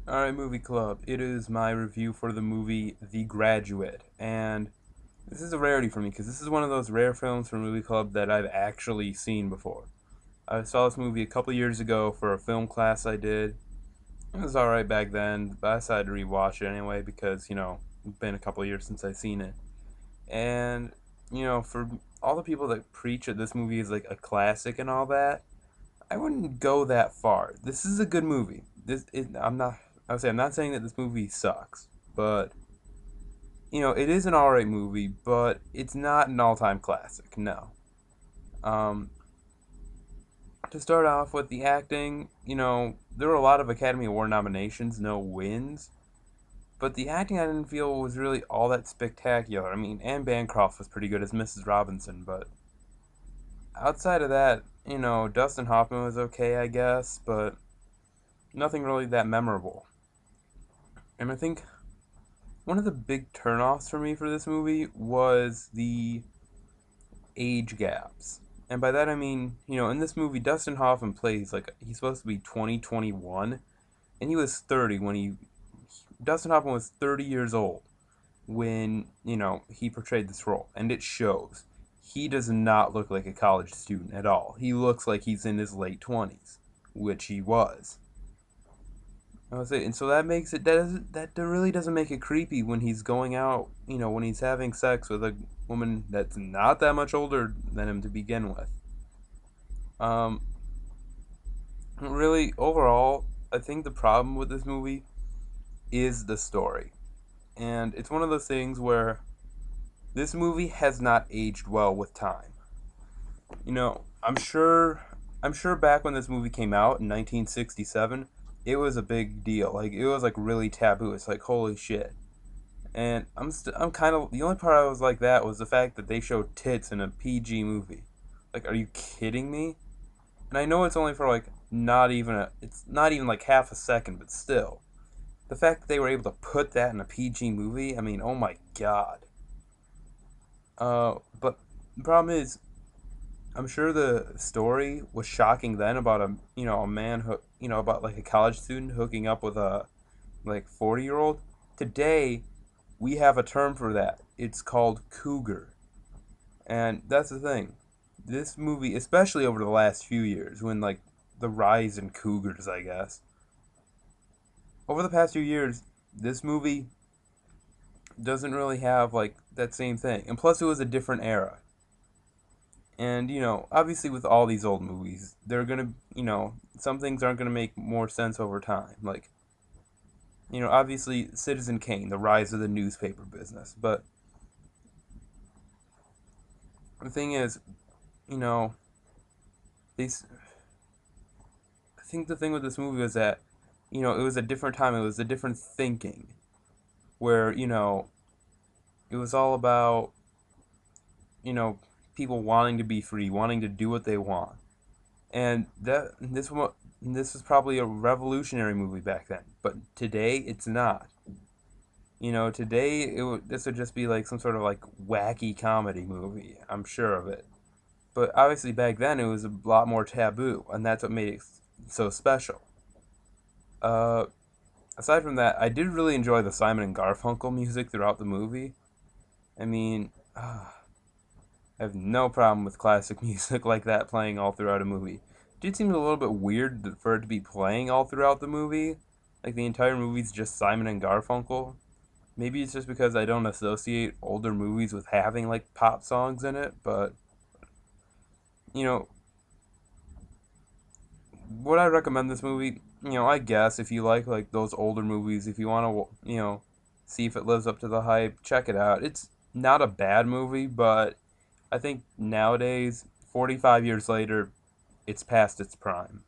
Alright, Movie Club. It is my review for the movie The Graduate. And this is a rarity for me because this is one of those rare films from Movie Club that I've actually seen before. I saw this movie a couple years ago for a film class I did. It was alright back then, but I decided to rewatch it anyway because, it's been a couple years since I've seen it. And, for all the people that preach that this movie is like a classic and all that, I wouldn't go that far. This is a good movie. I'm not. I would say I'm not saying that this movie sucks, but it is an alright movie, but it's not an all-time classic. No. Um, to start off with the acting, there were a lot of Academy Award nominations, no wins, but the acting I didn't feel was really all that spectacular. I mean, Anne Bancroft was pretty good as Mrs. Robinson, but outside of that, Dustin Hoffman was okay, I guess, but nothing really that memorable. And I think one of the big turnoffs for me for this movie was the age gaps. And by that I mean, in this movie, Dustin Hoffman plays like he's supposed to be 2021, and he was 30 when Dustin Hoffman was 30 years old when, he portrayed this role, and it shows. He does not look like a college student at all. He looks like he's in his late 20s, which he was. I would say, and so that makes it that really doesn't make it creepy when he's going out, when he's having sex with a woman that's not that much older than him to begin with. Um, really, overall, I think the problem with this movie is the story, and it's one of those things where this movie has not aged well with time. I'm sure back when this movie came out in 1967, it was a big deal. Like it was like really taboo. It's like holy shit. And I'm kind of the only part I was like that was the fact that they showed tits in a PG movie. Like, are you kidding me? And I know it's only for like it's not even like half a second, but still, the fact that they were able to put that in a PG movie, I mean, oh my god. But the problem is, I'm sure the story was shocking then about a man about like a college student hooking up with a like 40-year-old. Today, we have a term for that. It's called cougar. And that's the thing. This movie, especially over the last few years, when like the rise in cougars, I guess. Over the past few years, this movie doesn't really have like that same thing. And plus it was a different era. And obviously with all these old movies, they're going to, some things aren't going to make more sense over time. Like, obviously Citizen Kane, the rise of the newspaper business, but the thing is, you know, these. I think the thing with this movie was that, it was a different time. It was a different thinking, where it was all about you know people wanting to be free, wanting to do what they want, and this was probably a revolutionary movie back then. But today, it's not. Today this would just be like some sort of like wacky comedy movie. I'm sure of it. But obviously back then it was a lot more taboo, and that's what made it so special. Uh, Aside from that, I did really enjoy the Simon and Garfunkel music throughout the movie. I mean, I have no problem with classic music like that playing all throughout a movie. It did seem a little bit weird for it to be playing all throughout the movie. Like the entire movie's just Simon and Garfunkel. Maybe it's just because I don't associate older movies with having like pop songs in it, but you know, would I recommend this movie? I guess if you like those older movies, if you want to, see if it lives up to the hype, check it out. It's not a bad movie, but I think nowadays, 45 years later, it's past its prime.